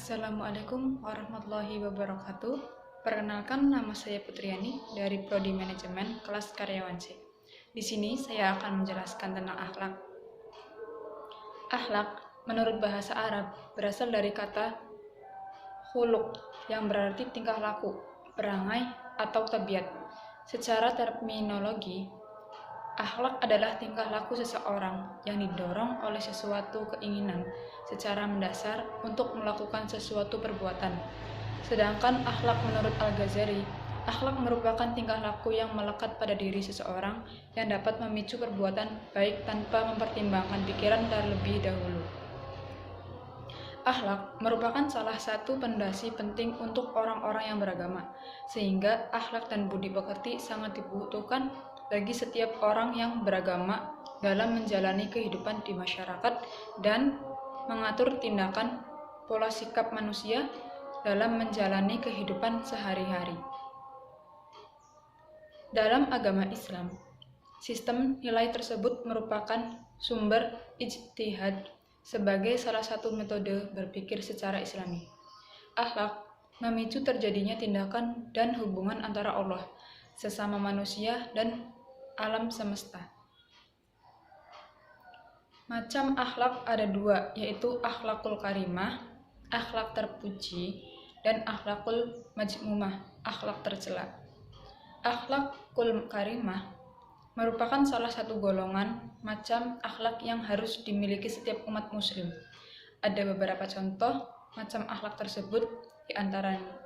Assalamualaikum warahmatullahi wabarakatuh. Perkenalkan, nama saya Putriani dari Prodi Manajemen kelas karyawan C. Di sini saya akan menjelaskan tentang akhlak. Akhlak menurut bahasa Arab berasal dari kata khuluq yang berarti tingkah laku, perangai, atau tabiat. Secara terminologi, akhlak adalah tingkah laku seseorang yang didorong oleh sesuatu keinginan secara mendasar untuk melakukan sesuatu perbuatan. Sedangkan akhlak menurut Al-Ghazali, akhlak merupakan tingkah laku yang melekat pada diri seseorang yang dapat memicu perbuatan baik tanpa mempertimbangkan pikiran terlebih dahulu. Akhlak merupakan salah satu pondasi penting untuk orang-orang yang beragama, sehingga akhlak dan budi pekerti sangat dibutuhkan bagi setiap orang yang beragama dalam menjalani kehidupan di masyarakat dan mengatur tindakan pola sikap manusia dalam menjalani kehidupan sehari-hari. Dalam agama Islam, sistem nilai tersebut merupakan sumber ijtihad sebagai salah satu metode berpikir secara Islami. Akhlak memicu terjadinya tindakan dan hubungan antara Allah, sesama manusia, dan alam semesta. Macam akhlak ada dua, yaitu akhlakul karimah, akhlak terpuji, dan akhlakul majmumah, akhlak tercela. Akhlakul karimah merupakan salah satu golongan macam akhlak yang harus dimiliki setiap umat muslim. Ada beberapa contoh macam akhlak tersebut,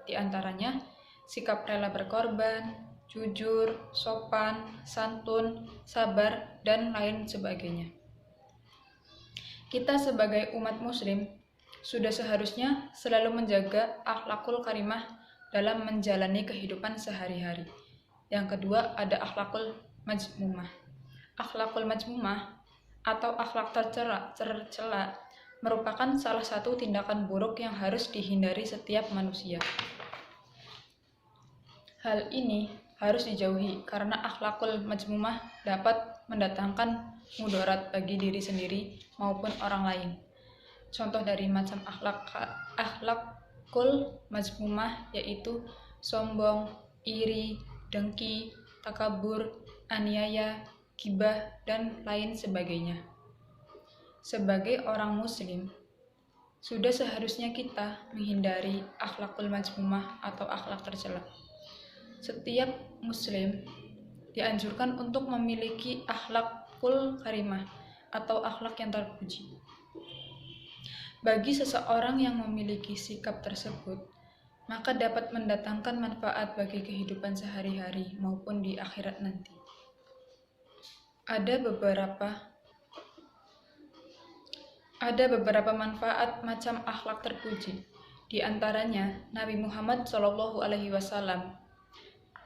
di antaranya sikap rela berkorban, jujur, sopan, santun, sabar, dan lain sebagainya. Kita sebagai umat muslim sudah seharusnya selalu menjaga akhlakul karimah dalam menjalani kehidupan sehari-hari. Yang kedua ada akhlakul majmumah. Akhlakul majmumah atau akhlak tercela merupakan salah satu tindakan buruk yang harus dihindari setiap manusia. Hal ini harus dijauhi karena akhlakul majmumah dapat mendatangkan mudarat bagi diri sendiri maupun orang lain. Contoh dari macam akhlakul majmumah yaitu sombong, iri, dengki, takabur, aniaya, ghibah, dan lain sebagainya. Sebagai orang muslim, sudah seharusnya kita menghindari akhlakul majmumah atau akhlak tercela. Setiap muslim dianjurkan untuk memiliki akhlakul karimah atau akhlak yang terpuji. Bagi seseorang yang memiliki sikap tersebut, maka dapat mendatangkan manfaat bagi kehidupan sehari-hari maupun di akhirat nanti. Ada beberapa manfaat macam akhlak terpuji. Di antaranya, Nabi Muhammad SAW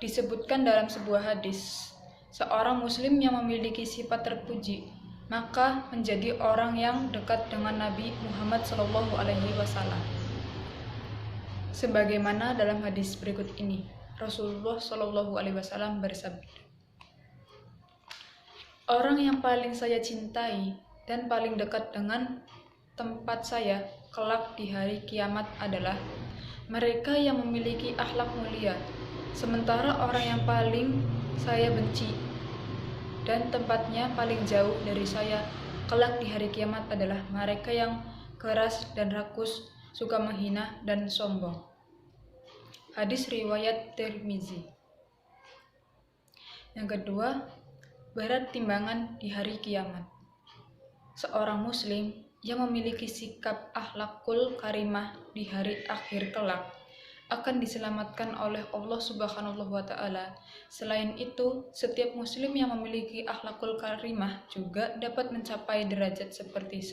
disebutkan dalam sebuah hadis, seorang muslim yang memiliki sifat terpuji, maka menjadi orang yang dekat dengan Nabi Muhammad SAW. Sebagaimana dalam hadis berikut ini, Rasulullah SAW bersabda, orang yang paling saya cintai dan paling dekat dengan tempat saya kelak di hari kiamat adalah mereka yang memiliki akhlak mulia, sementara orang yang paling saya benci dan tempatnya paling jauh dari saya kelak di hari kiamat adalah mereka yang keras dan rakus, suka menghina dan sombong. Hadis riwayat Tirmizi. Yang kedua, berat timbangan di hari kiamat. Seorang muslim yang memiliki sikap akhlakul karimah di hari akhir kelak akan diselamatkan oleh Allah Subhanahu wa Ta'ala. Selain itu, setiap muslim yang memiliki akhlakul karimah juga dapat mencapai derajat seperti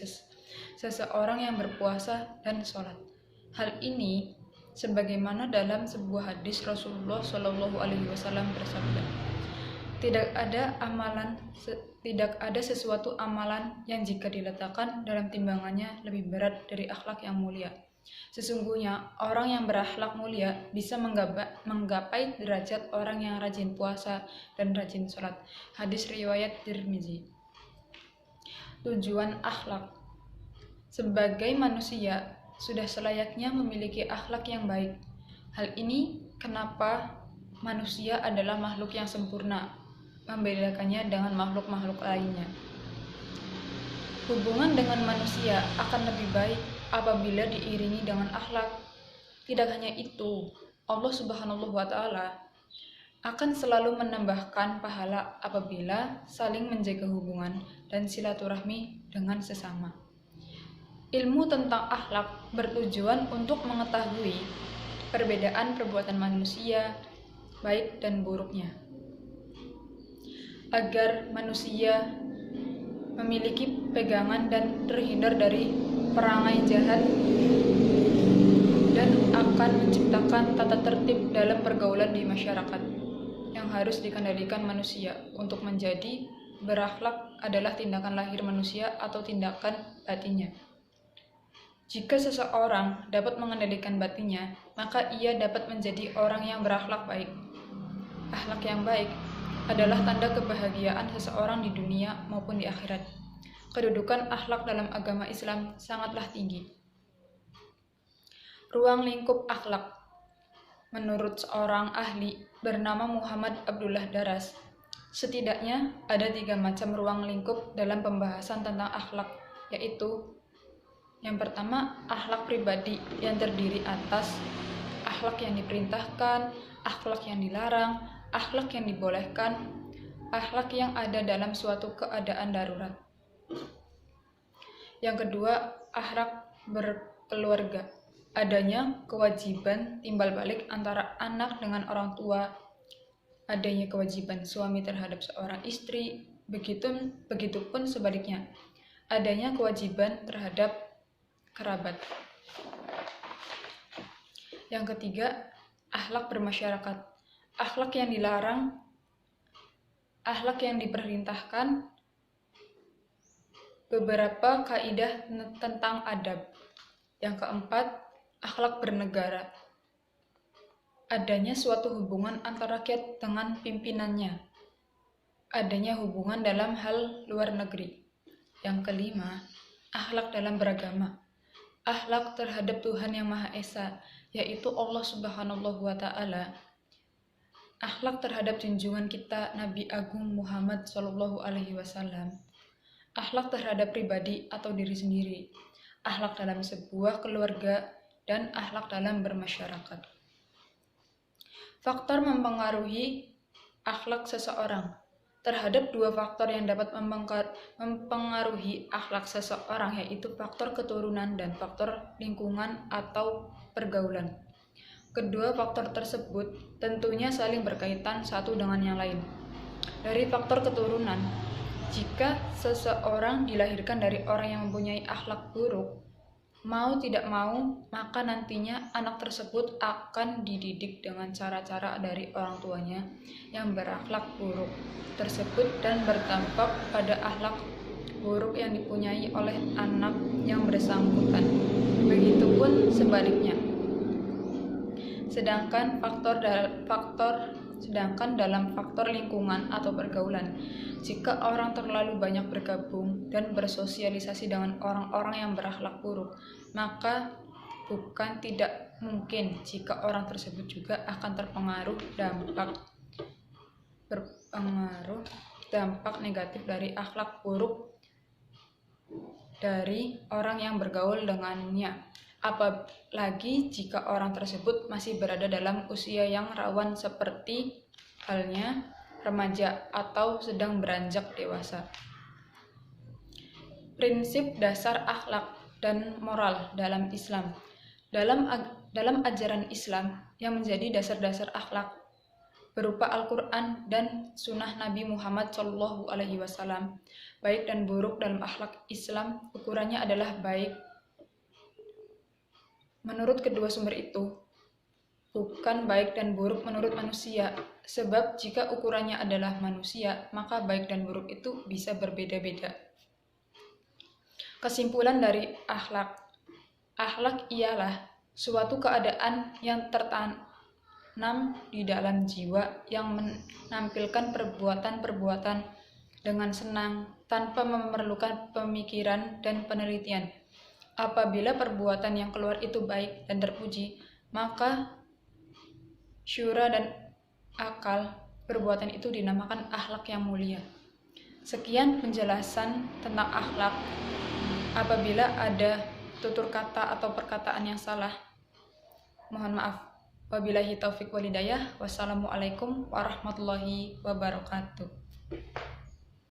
seseorang yang berpuasa dan sholat. Hal ini sebagaimana dalam sebuah hadis Rasulullah SAW bersabda, tidak ada sesuatu amalan yang jika diletakkan dalam timbangannya lebih berat dari akhlak yang mulia. Sesungguhnya orang yang berakhlak mulia bisa menggapai derajat orang yang rajin puasa dan rajin sholat. Hadis riwayat Tirmizi. Tujuan akhlak. Sebagai manusia, sudah selayaknya memiliki akhlak yang baik. Hal ini kenapa manusia adalah makhluk yang sempurna, membedakannya dengan makhluk-makhluk lainnya. Hubungan dengan manusia akan lebih baik apabila diiringi dengan akhlak. Tidak hanya itu, Allah Subhanahu wa Ta'ala akan selalu menambahkan pahala apabila saling menjaga hubungan dan silaturahmi dengan sesama. Ilmu tentang akhlak bertujuan untuk mengetahui perbedaan perbuatan manusia, baik dan buruknya, agar manusia memiliki pegangan dan terhindar dari perangai jahat, dan akan menciptakan tata tertib dalam pergaulan di masyarakat yang harus dikendalikan manusia. Untuk menjadi berakhlak adalah tindakan lahir manusia atau tindakan batinnya. Jika seseorang dapat mengendalikan batinnya, maka ia dapat menjadi orang yang berakhlak baik. Akhlak yang baik adalah tanda kebahagiaan seseorang di dunia maupun di akhirat. Kedudukan akhlak dalam agama Islam sangatlah tinggi. Ruang lingkup akhlak. Menurut seorang ahli bernama Muhammad Abdullah Daras, setidaknya ada 3 macam ruang lingkup dalam pembahasan tentang akhlak, yaitu yang pertama, akhlak pribadi yang terdiri atas akhlak yang diperintahkan, akhlak yang dilarang, akhlak yang dibolehkan, akhlak yang ada dalam suatu keadaan darurat. Yang kedua, akhlak berkeluarga. Adanya kewajiban timbal balik antara anak dengan orang tua, adanya kewajiban suami terhadap seorang istri, begitupun sebaliknya, adanya kewajiban terhadap kerabat. Yang ketiga, akhlak bermasyarakat. Akhlak yang dilarang, akhlak yang diperintahkan, beberapa kaidah tentang adab. Yang keempat, akhlak bernegara. Adanya suatu hubungan antara rakyat dengan pimpinannya. Adanya hubungan dalam hal luar negeri. Yang kelima, akhlak dalam beragama. Akhlak terhadap Tuhan Yang Maha Esa, yaitu Allah Subhanahu wa Ta'ala. Akhlak terhadap junjungan kita Nabi Agung Muhammad Shallallahu Alaihi Wasallam. Akhlak terhadap pribadi atau diri sendiri. Akhlak dalam sebuah keluarga dan akhlak dalam bermasyarakat. Faktor mempengaruhi akhlak seseorang. Terhadap 2 faktor yang dapat mempengaruhi akhlak seseorang, yaitu faktor keturunan dan faktor lingkungan atau pergaulan. Kedua faktor tersebut tentunya saling berkaitan satu dengan yang lain. Dari faktor keturunan, jika seseorang dilahirkan dari orang yang mempunyai akhlak buruk, mau tidak mau, maka nantinya anak tersebut akan dididik dengan cara-cara dari orang tuanya yang berakhlak buruk tersebut dan berdampak pada akhlak buruk yang dipunyai oleh anak yang bersangkutan. Begitupun sebaliknya. Sedangkan dalam faktor lingkungan atau pergaulan, jika orang terlalu banyak bergabung dan bersosialisasi dengan orang-orang yang berakhlak buruk, maka bukan tidak mungkin jika orang tersebut juga akan terpengaruh dampak negatif dari akhlak buruk dari orang yang bergaul dengannya. Apalagi jika orang tersebut masih berada dalam usia yang rawan seperti halnya remaja atau sedang beranjak dewasa. Prinsip dasar akhlak dan moral dalam Islam. Dalam ajaran Islam yang menjadi dasar-dasar akhlak berupa Al-Quran dan Sunnah Nabi Muhammad SAW, baik dan buruk dalam akhlak Islam ukurannya adalah baik. Menurut kedua sumber itu, bukan baik dan buruk menurut manusia, sebab jika ukurannya adalah manusia, maka baik dan buruk itu bisa berbeda-beda. Kesimpulan dari akhlak. Akhlak ialah suatu keadaan yang tertanam di dalam jiwa yang menampilkan perbuatan-perbuatan dengan senang tanpa memerlukan pemikiran dan penelitian. Apabila perbuatan yang keluar itu baik dan terpuji, maka syura dan akal perbuatan itu dinamakan akhlak yang mulia. Sekian penjelasan tentang akhlak. Apabila ada tutur kata atau perkataan yang salah, mohon maaf. Wabillahi taufik walhidayah. Wassalamualaikum warahmatullahi wabarakatuh.